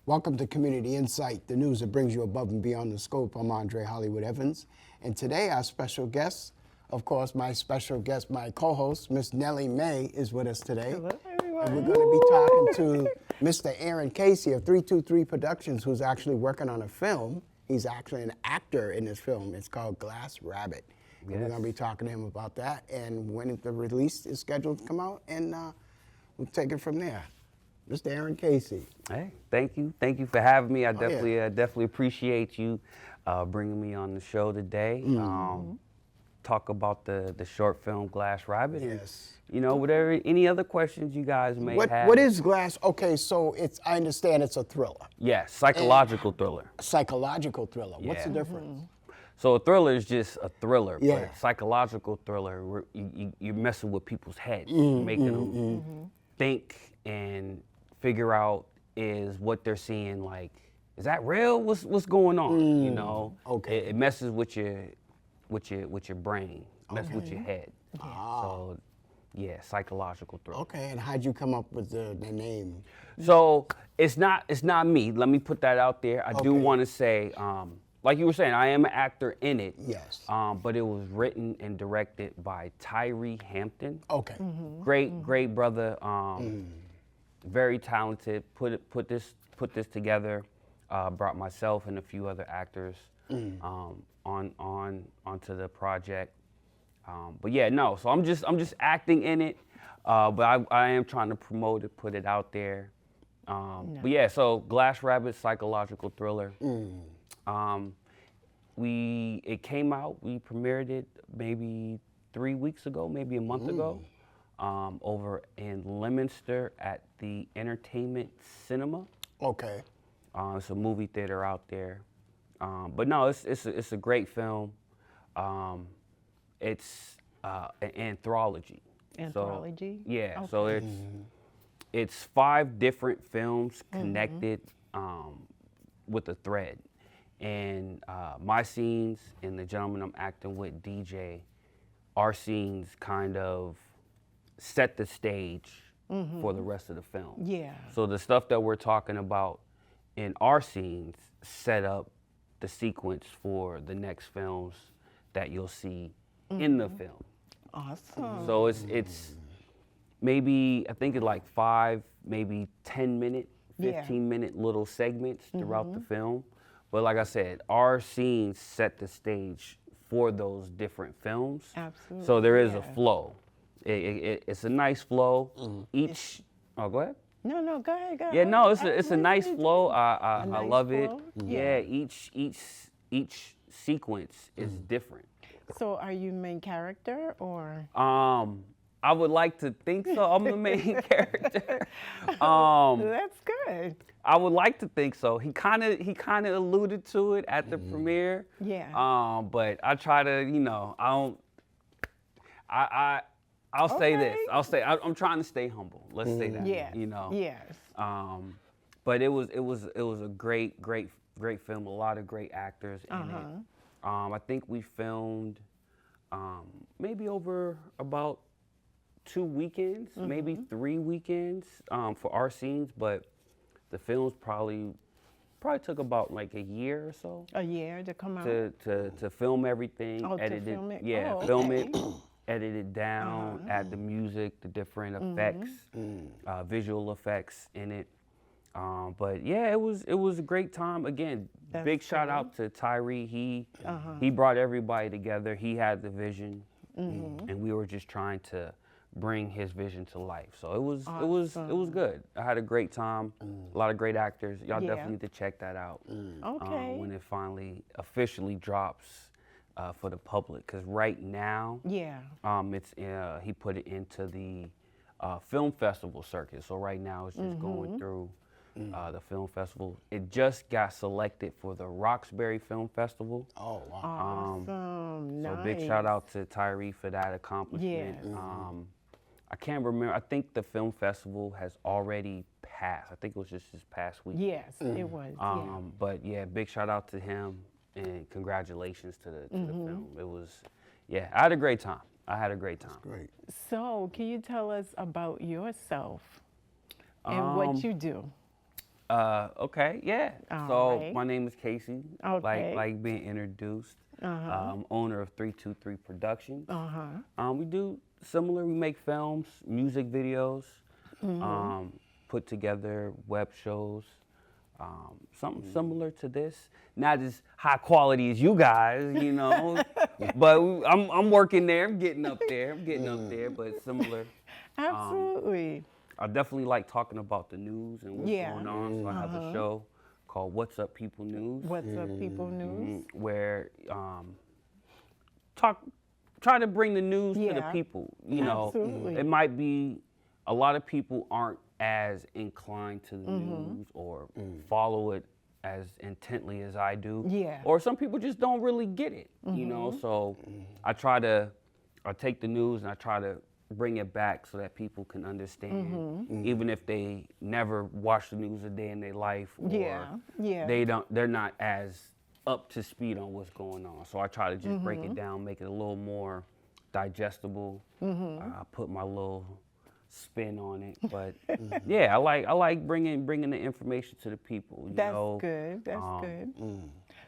Welcome to Community Insight, the news that brings you above and beyond the scope. I'm Andre Hollywood Evans, and today our special guest, of course, my special guest, my co-host, Miss NellieMae, is with us today. Hello, everyone. And we're going to be talking to Mr. Aaron Casey of 323 Productions, who's actually working on a film. He's actually an actor in this film. It's called Glass Rabbit. And we're going to be talking to him about that and when the release is scheduled to come out, and we'll take it from there. Mr. Aaron Casey. Hey, thank you. Thank you for having me. I definitely appreciate you bringing me on the show today. Talk about the short film Glass Rabbit. Yes. And, you know, whatever, any other questions you guys may have. What is Glass? Okay, so I understand it's a thriller. Yes, psychological thriller. Psychological thriller. What's the Yeah. difference? So a thriller is just a thriller, Yeah. but psychological thriller, you're messing with people's heads, making them think and figure out is what they're seeing, like, is that real? What's going on? You know, Okay. It messes with your brain, messes with your head. So yeah, psychological thriller. Okay, and how'd you come up with the name? So it's not me. Let me put that out there. I do Okay. want to say, like you were saying, I am an actor in it. Yes. But it was written and directed by Tyree Hampton. Okay. Great brother. Very talented. Put this together. Brought myself and a few other actors onto the project. But yeah, no. So I'm just acting in it. But I am trying to promote it, put it out there. But yeah, so Glass Rabbit, psychological thriller. It came out. We premiered it maybe 3 weeks ago, maybe a month ago, over in Leominster at the Entertainment Cinema. Okay. It's a movie theater out there. But no, it's a great film. It's an anthology. Anthology? So, yeah. Okay. So it's 5 different films connected with a thread. And my scenes and the gentleman I'm acting with, DJ, our scenes kind of set the stage for the rest of the film. Yeah. So the stuff that we're talking about in our scenes set up the sequence for the next films that you'll see in the film. Awesome. So it's maybe, I think it's like 5, maybe 10-minute, 15-minute little segments throughout the film. But like I said, our scenes set the stage for those different films. Absolutely. So there is a flow. It's a nice flow. Oh, go ahead. No, go ahead. Yeah, no, it's a nice flow. I nice love it. flow? Yeah, each sequence is different. So are you main character or? I would like to think so. I'm the main character. That's good. I would like to think so. He kind of alluded to it at the premiere. Yeah. But I try to, you know, I'll say this. I'm trying to stay humble. Let's say that. Yeah. You know. Yes. But it was a great film. A lot of great actors in it. I think we filmed maybe over about 2 weekends, maybe 3 weekends for our scenes, but the films probably took about like a year or so. A year to come out. To film everything, Oh, to edit film it. it? Yeah, Oh, film okay. it, edit it down, add the music, the different effects, visual effects in it. But yeah, it was a great time. Again, That's big shout great. out to Tyree. He brought everybody together. He had the vision, and we were just trying to bring his vision to life. So it was good. I had a great time. A lot of great actors. Y'all definitely need to check that out Okay. when it finally officially drops for the public. Because right now, Yeah. it's he put it into the film festival circuit. So right now it's just going through the film festival. It just got selected for the Roxbury Film Festival. Oh, wow. Awesome. So Nice. big shout out to Tyree for that accomplishment. Yes. I can't remember. I think the film festival has already passed. I think it was just this past week. Yes, it was. Yeah. But yeah, big shout out to him and congratulations to the film. It was, yeah, I had a great time. Great. So, can you tell us about yourself and what you do? Okay, yeah. All So right. my name is Casey. Okay. Like being introduced. I'm owner of 323 Productions. We do similar. We make films, music videos, put together web shows. Something similar to this, not as high quality as you guys, you know, but I'm working there. I'm getting up there. But similar. Absolutely. I definitely like talking about the news and what's Yeah. going on. So I have a show called What's Up People News, What's up, people news? where try to bring the news to the Yeah. people. You know, Absolutely. it might be a lot of people aren't as inclined to the news or follow it as intently as I do. Yeah. Or some people just don't really get it. You know, so I take the news and I try to bring it back so that people can understand, even if they never watch the news a day in their life, or they're not as up to speed on what's going on. So I try to just break it down, make it a little more digestible. I put my little spin on it, but yeah, I like bringing the information to the people. You That's know? good. That's good.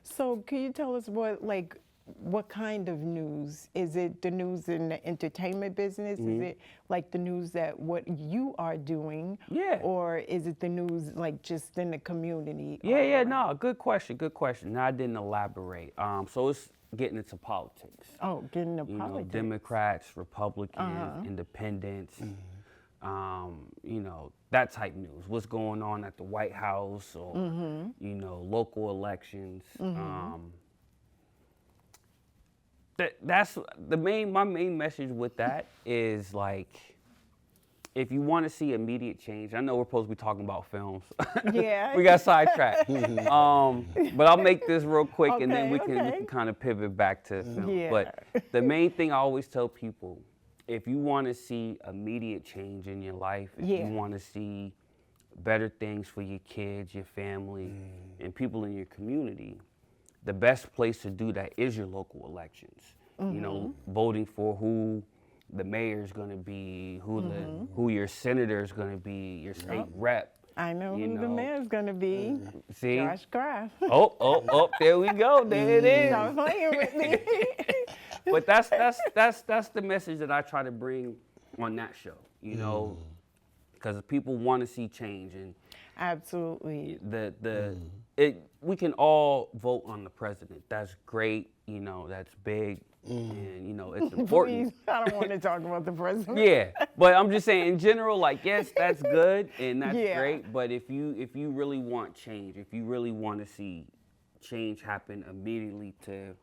So, can you tell us what kind of news? Is it the news in the entertainment business? Is it like the news that what you are doing? Yeah. Or is it the news like just in the community? Yeah, no, good question. No, I didn't elaborate. So it's getting into politics. Oh, getting into You know, politics. Democrats, Republicans, independents, you know, that type news. What's going on at the White House, or you know, local elections. That's my main message with that is, like, if you want to see immediate change, I know we're supposed to be talking about films. Yeah. We got sidetracked. But I'll make this real quick, and then we can kind of pivot back to film. Yeah. But the main thing I always tell people, if you want to see immediate change in your life, if you want to see better things for your kids, your family, and people in your community, the best place to do that is your local elections. You know, voting for who the mayor is going to be, who your senator is going to be, your state rep. I know who the mayor's gonna be. See? Josh Graff. Oh, there we go. There it is. Stop playing with me. But that's the message that I try to bring on that show, you know, because people want to see change, and Absolutely. we can all vote on the president. That's great, you know, that's big, and you know it's important. Please, I don't want to talk about the president. Yeah, but I'm just saying in general, like, yes, that's good and that's Yeah. great. But if you really want change, if you really want to see change happen immediately to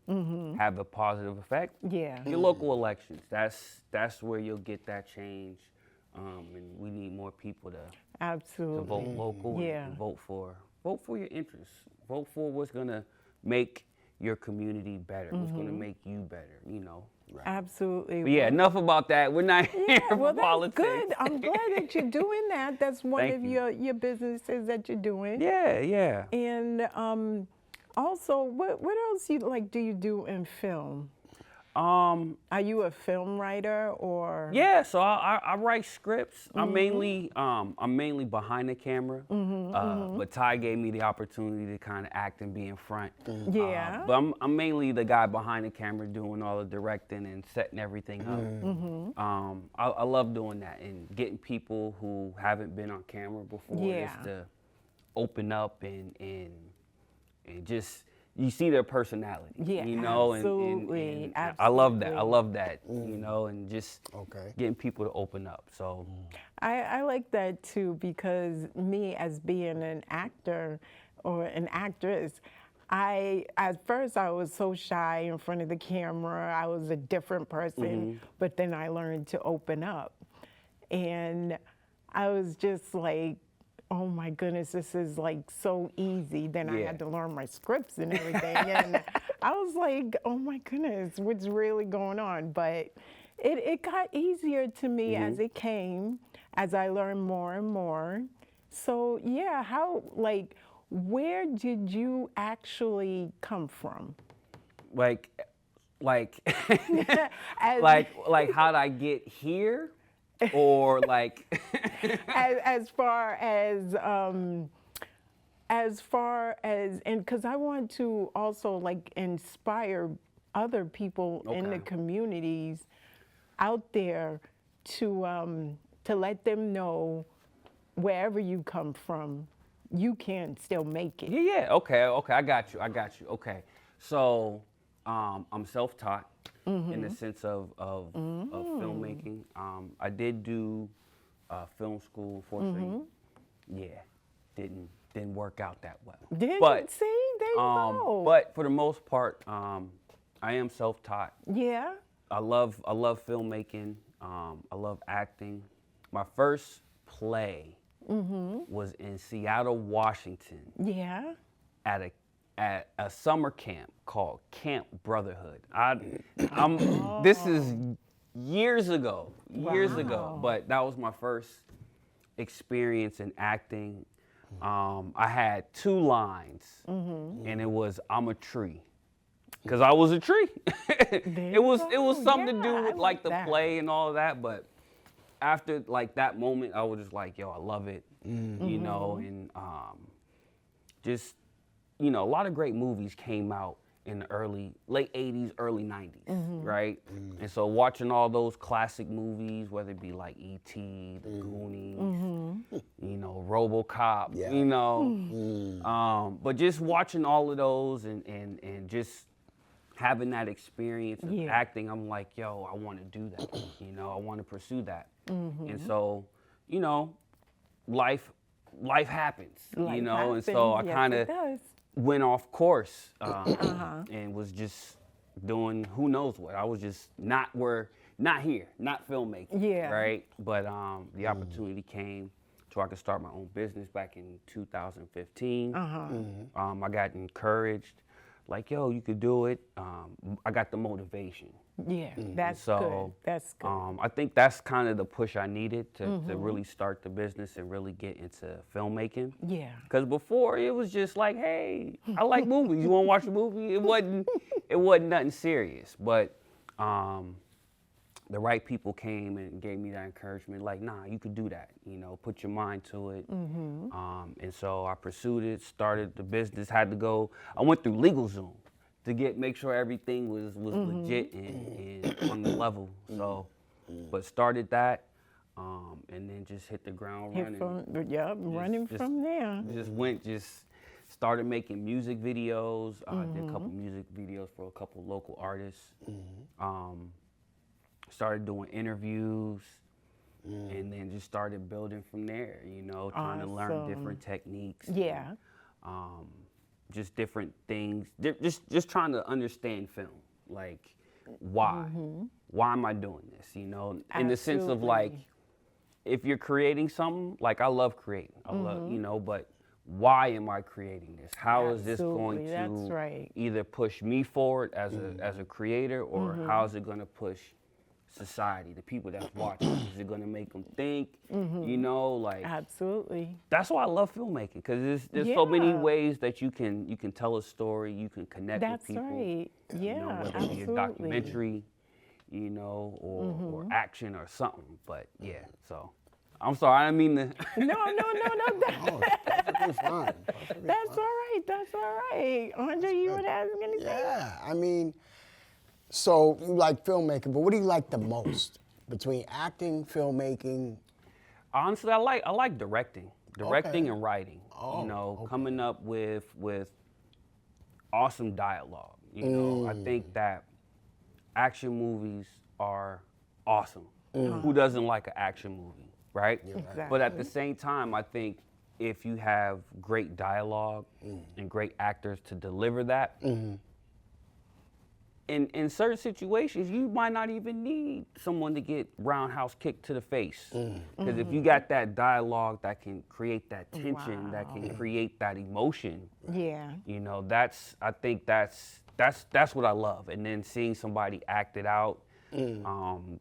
have a positive effect, Yeah. your local elections. That's where you'll get that change. And we need more people to Absolutely. vote local Yeah. and vote for your interests. Vote for what's gonna make your community better. What's gonna make you better. You know. Absolutely. But yeah, enough about that. We're not here for Well, that's politics. good. I'm glad that you're doing that. That's one Thank of you. your businesses that you're doing. Yeah. And also, what else do you do in film? Are you a film writer or? Yeah, so I write scripts. I'm mainly behind the camera, but Ty gave me the opportunity to kind of act and be in front. Yeah. But I'm mainly the guy behind the camera doing all the directing and setting everything up. I love doing that and getting people who haven't been on camera before just to open up and just. You see their personality, Yeah, you know, absolutely, and I love that. I absolutely. love that, you know, and just Okay. getting people to open up. So, I like that too, because me as being an actor or an actress, at first I was so shy in front of the camera. I was a different person, but then I learned to open up. And I was just like, oh my goodness, this is like so easy. Then I had to learn my scripts and everything. And I was like, oh my goodness, what's really going on? But it got easier to me as it came, as I learned more and more. So yeah, where did you actually come from? like, As, like, how'd I get here, or like, as far as as far as, and because I want to also like inspire other people in the Okay. communities out there to let them know wherever you come from, you can still make it. Yeah. Okay. Okay. I got you. Okay. So, I'm self-taught in the sense of filmmaking. I did do film school. Fortunately, yeah, didn't work out that well. Didn't see? There you go. But for the most part, I am self-taught. Yeah. I love filmmaking. I love acting. My first play was in Seattle, Washington, Yeah. at a summer camp called Camp Brotherhood. This is years ago, Wow. but that was my first experience in acting. I had 2 lines, and it was "I'm a tree," because I was a tree. it was something to Yeah, do I with like like the that. play and all of that, but after like that moment, I was just like, yo, I love it, you know, and just, you know, a lot of great movies came out in the late 80s, early 90s, right? And so watching all those classic movies, whether it be like E.T., The Goonies, you know, RoboCop, Yeah. you know, but just watching all of those and just having that experience of Yeah. acting, I'm like, yo, I want to do that, you know, I want to pursue that. And so, you know, life happens, you Life know, and so I happens. Yes, kind it of does. went off course and was just doing who knows what. I was just not here, not filmmaking, Yeah. right? But the opportunity came so I could start my own business back in 2015. I got encouraged, like, yo, you could do it. I got the motivation. Yeah. That's So, good. That's good. I think that's kind of the push I needed to really start the business and really get into filmmaking. Yeah. Because before it was just like, hey, I like movies. You want to watch a movie? It wasn't nothing serious. But the right people came and gave me that encouragement. Like, nah, you could do that. You know, put your mind to it. And so I pursued it, started the business. I went through LegalZoom to make sure everything was legit and on the level. So, but started that, and then just hit the ground running. Running from there. Just started making music videos. Did a couple music videos for a couple local artists. Started doing interviews, and then just started building from there. You know, trying to learn Awesome. different techniques. Yeah. Just different things. Just trying to understand film, like why am I doing this? You know, in the sense of like, Absolutely. if you're creating something, like I love creating, I love, you know, but why am I creating this? How is this going Absolutely, that's to right. either push me forward as a creator, or how is it going to push society, the people that's watching? Is it going to make them think? You know, like Absolutely. that's why I love filmmaking, because there's so many Yeah. ways that you can tell a story, you can connect That's with people. right. You Yeah. know, whether it be Absolutely. a documentary, you know, or action or something. But yeah, so I'm sorry, I didn't mean to. No. Oh, perfectly fine. Perfectly That's fine. all right. That's all right. Andre, you would ask anything? Yeah, I mean, so you like filmmaking, but what do you like the most between acting, filmmaking? Honestly, I like directing Okay. and writing. Oh, you know, okay. coming up with awesome dialogue. You know, I think that action movies are awesome. Who doesn't like an action movie, right? Exactly. But at the same time, I think if you have great dialogue and great actors to deliver that, in certain situations, you might not even need someone to get roundhouse kicked to the face. Because if you got that dialogue that can create that tension, that can create that emotion, Yeah. you know, I think that's what I love. And then seeing somebody act it out,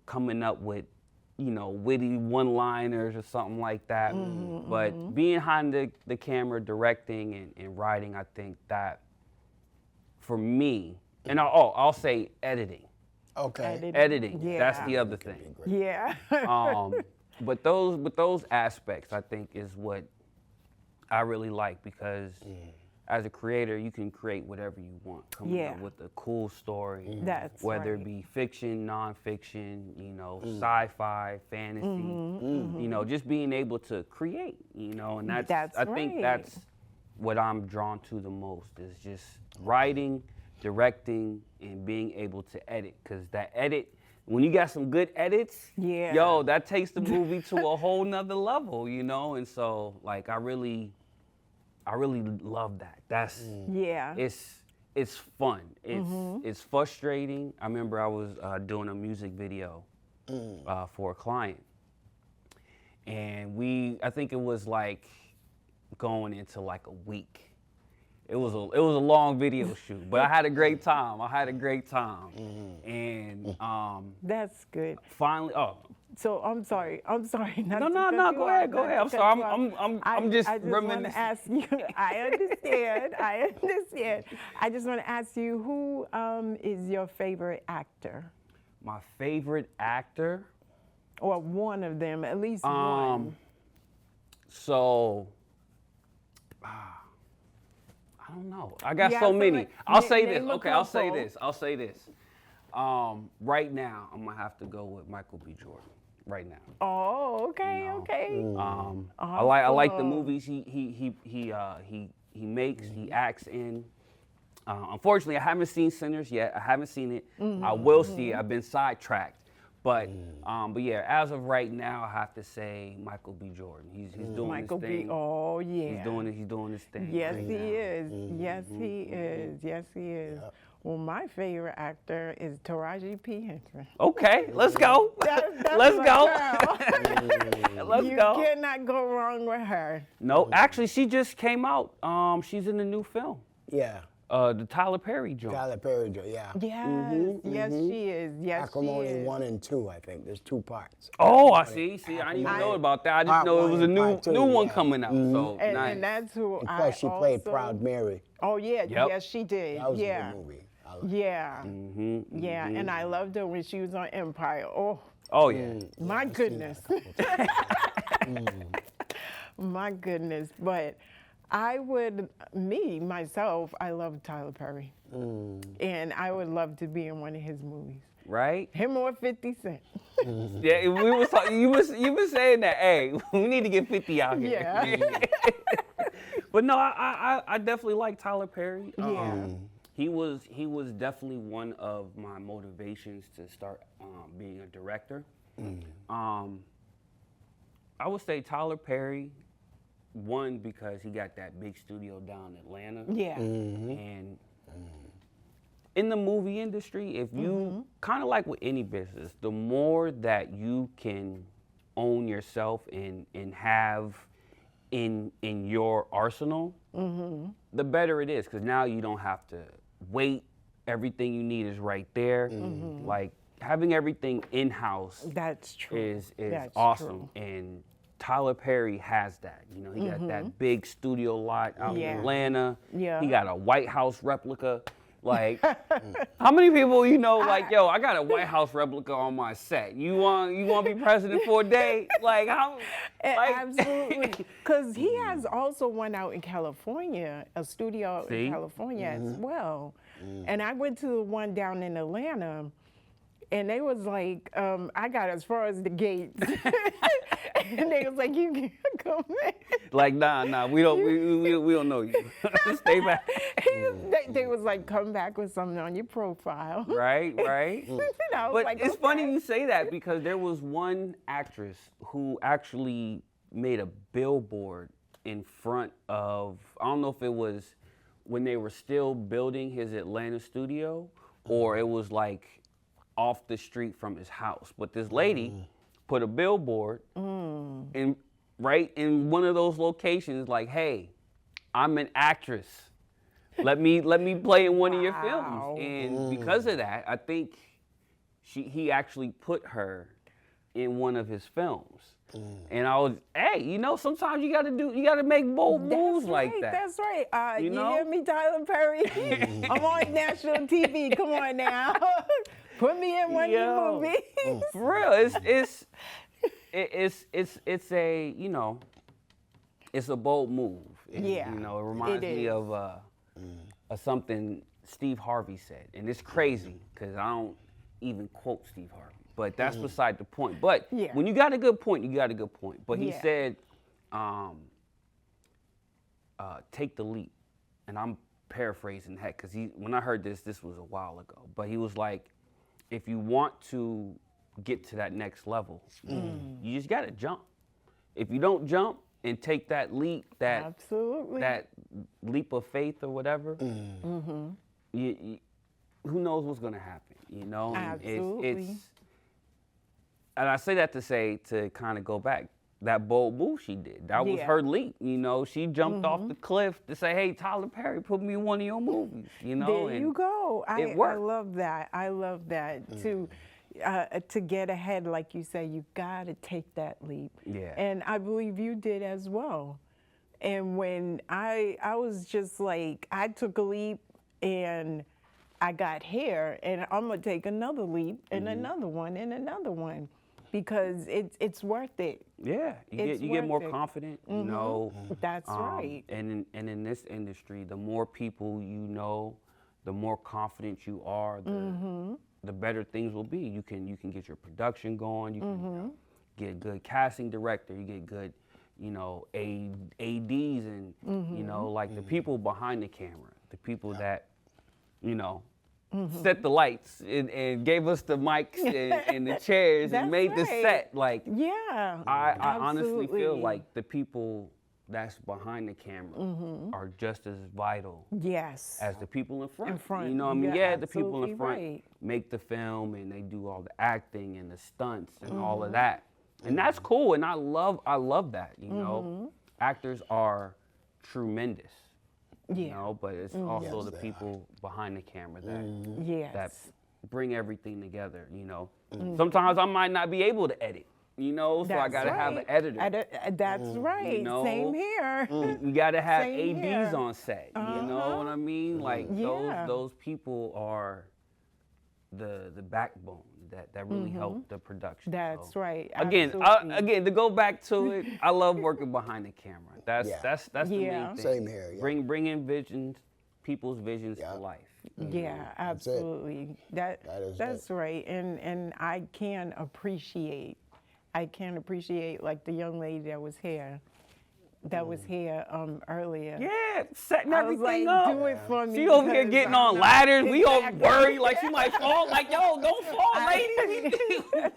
coming up with, you know, witty one-liners or something like that. But being behind the camera, directing and writing, I think that for me, and I'll say editing. Okay. Editing. That's Yeah. the other thing. Yeah. But those aspects, I think, is what I really like because as a creator, you can create whatever you want, coming up with a cool story, That's whether right. it be fiction, nonfiction, you know, sci-fi, fantasy, you know, just being able to create, you know, and that's I think right. that's what I'm drawn to the most is just writing, directing, and being able to edit, because that edit, when you got some good edits, Yeah. yo, that takes the movie to a whole nother level, you know, and so like I really love that. That's Yeah. it's fun. It's frustrating. I remember I was doing a music video for a client, and I think it was like going into like a week. It was a long video shoot, but I had a great time. And That's good. finally, So I'm sorry. Not No, to no, cut no, you go off, ahead, go not ahead. to I'm cut sorry, you off. I'm just I just want reminiscing. to ask you. I understand. I just want to ask you, who is your favorite actor, My favorite actor. or one of them, at least one? So, I don't know. I got Yeah, so so many. like, I'll say name this. a Okay, I'll say couple. this. Right now, I'm gonna have to go with Michael B. Jordan. Right now. Oh, okay, okay. I like the Awesome. movies he makes, he acts in. Unfortunately, I haven't seen Sinners yet. I haven't seen it. I will see it. I've been sidetracked. But yeah, as of right now, I have to say Michael B. Jordan. He's doing Michael his B. thing. Oh, yeah. He's doing his thing. Yes, right he now. is. Yes, he is. Yes, he is. Well, my favorite actor is Taraji P. Henson. Okay, let's go. That's Let's my go. girl. Let's You go. cannot go wrong with her. No, actually, she just came out. She's in the new film, Yeah. the Tyler Perry joint. Tyler Perry, yeah. Yes, yes, she is. Yes, she Acrimony is. 1 and 2, I think. There's 2 parts. Oh, I see. I didn't even I- know about that. I just Part know it one was a and new part two, one yeah. coming out. So And, nice. and that's who And I plus, she played also- Proud Mary. Oh, yeah. Yep. Yes, she did. That was yeah. a good movie. I liked it. Yeah. Yeah, and I loved her when she was on Empire. Oh, Oh yeah. my goodness. My goodness. But I would, myself, I love Tyler Perry. And I would love to be in one of his movies. Right? Him or 50 Cent. Yeah, we was talking, you been saying that. Hey, we need to get 50 out here. Yeah. But no, I definitely like Tyler Perry. Yeah. He was definitely one of my motivations to start being a director. I would say Tyler Perry, one, because he got that big studio down in Atlanta. Yeah. And in the movie industry, if you kind of like with any business, the more that you can own yourself and have in your arsenal, the better it is, because now you don't have to wait. Everything you need is right there. Like having everything in-house That's true. is That's awesome. true. And Tyler Perry has that. You know, he got that big studio lot out in Yeah. Atlanta. Yeah. He got a White House replica. Like, how many people you know? Like, yo, I got a White House replica on my set. You want to be president for a day? Like, how? Like, Absolutely. Because he has also one out in California, a studio See? in California as well. And I went to the one down in Atlanta, and they was like, I got as far as the gates. And they was like, you can't come in. like, nah, we don't know you. Stay back. They was like, come back with something on your profile. Right. And I was But like, it's funny okay. you say that, because there was one actress who actually made a billboard in front of, I don't know if it was when they were still building his Atlanta studio, or it was like off the street from his house. But this lady put a billboard in right in one of those locations, like, hey, I'm an actress. Let me play in one of your Wow. films. And because of that, I think he actually put her in one of his films. And I was, hey, you know, sometimes you gotta make bold moves like that. That's right. You You know? hear me, Tyler Perry? I'm on national TV. Come on now. Put me in one of your Yo. movies. For real, it's a, you know, it's a bold move. And, Yeah, you know, it reminds me is. of something Steve Harvey said, and it's crazy because I don't even quote Steve Harvey, but that's beside the point. But Yeah. when you got a good point, you got a good point. But he Yeah. said, take the leap, and I'm paraphrasing that because when I heard this was a while ago. But he was like, if you want to get to that next level, you just got to jump. If you don't jump and take that leap, Absolutely. that leap of faith or whatever, you, who knows what's going to happen, you know? Absolutely. And I say that to kind of go back. That bold move she did, that was her leap, you know? She jumped off the cliff to say, hey, Tyler Perry, put me in one of your movies, you know? There you go. it I worked. love that. I love that. To get ahead, like you say, you got to take that leap. Yeah. And I believe you did as well. And when I was just like, I took a leap and I got here, and I'm gonna take another leap and another one and another one, because it's worth it. Yeah, you get more confident, you know. That's right. And in this industry, the more people you know, the more confident you are, the better things will be. You can get your production going. You can get good casting director. You get good, you know, ADs and you know, like the people behind the camera, the people that, you know, set the lights and gave us the mics and the chairs and That's made the right. set. Like, Yeah. I honestly feel absolutely. like the people that's behind the camera are just as vital Yes. as the people in front. In front. You know what I mean? You're Yeah, the people in absolutely front right. make the film and they do all the acting and the stunts and all of that. And that's cool, and I love that, you know. Actors are tremendous. You Yeah. know, but it's also Yes, the they are. people behind the camera that Yes. that bring everything together, you know. Sometimes I might not be able to edit, you know, so I That's gotta have an right. editor. That's right. know? Same here. You gotta have Same ADs here. on set. You know what I mean? Like Yeah. those people are the backbone that really help the production. That's So, right. Again, Absolutely. again, to go back to it, I love working behind the camera. That's Yeah. that's the Yeah. main thing. Same here, yeah. Bringing visions, people's visions Yeah. to life. Yeah, it. absolutely. That is That's right. And I can appreciate like the young lady that was here earlier. Yeah, setting I was everything like, up. do it for me. She over here because getting I'm on not- ladders. We all Exactly. worried like she might fall. Like, yo, don't fall, lady.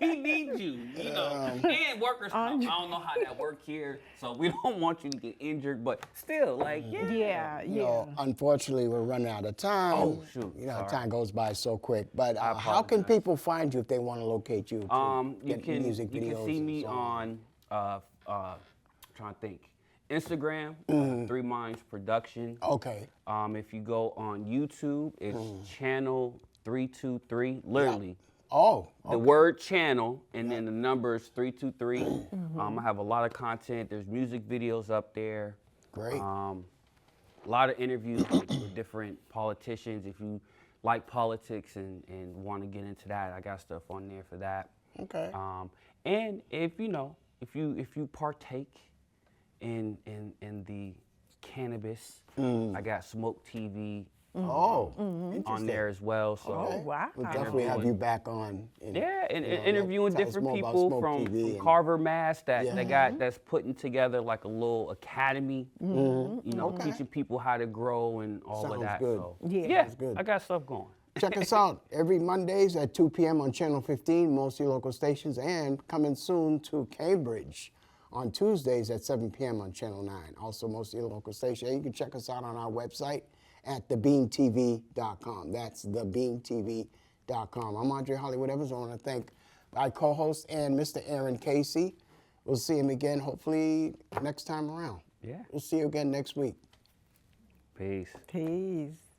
We need you. You know, and workers comp. I don't know how that work here, so we don't want you to get injured. But still, like, yeah. Yeah, You know, unfortunately, we're running out of time. Oh, shoot. You know, Sorry. time goes by so quick. But I how can apologize. people find you if they want to locate you? To You get can music you videos can see and me so on trying to think, Instagram, 3 Minds Production. Okay. If you go on YouTube, it's channel 323. Literally, Oh. the word channel and then the numbers 323. I have a lot of content. There's music videos up there. Great. A lot of interviews with different politicians. If you like politics and want to get into that, I got stuff on there for that. Okay. And if you partake in the cannabis, I got Smoke TV Oh. on Interesting. there as well. So Oh, wow. We'll definitely have you back on. And, yeah, and you know, interviewing tell us different more about people Smoke from TV and- Carver, Mass. Yeah. That's putting together like a little academy. You know, Okay. teaching people how to grow and all of Sounds that. good. So, Yeah. yeah, Sounds good. I got stuff going. Check us out every Mondays at 2 p.m. on Channel 15, most of your local stations, and coming soon to Cambridge on Tuesdays at 7 p.m. on Channel 9, also most of your local stations. And you can check us out on our website at thebeamtv.com. That's thebeamtv.com. I'm Andre Hollywood Evans. I want to thank my co-host and Mr. Aaron Casey. We'll see him again hopefully next time around. Yeah. We'll see you again next week. Peace. Peace.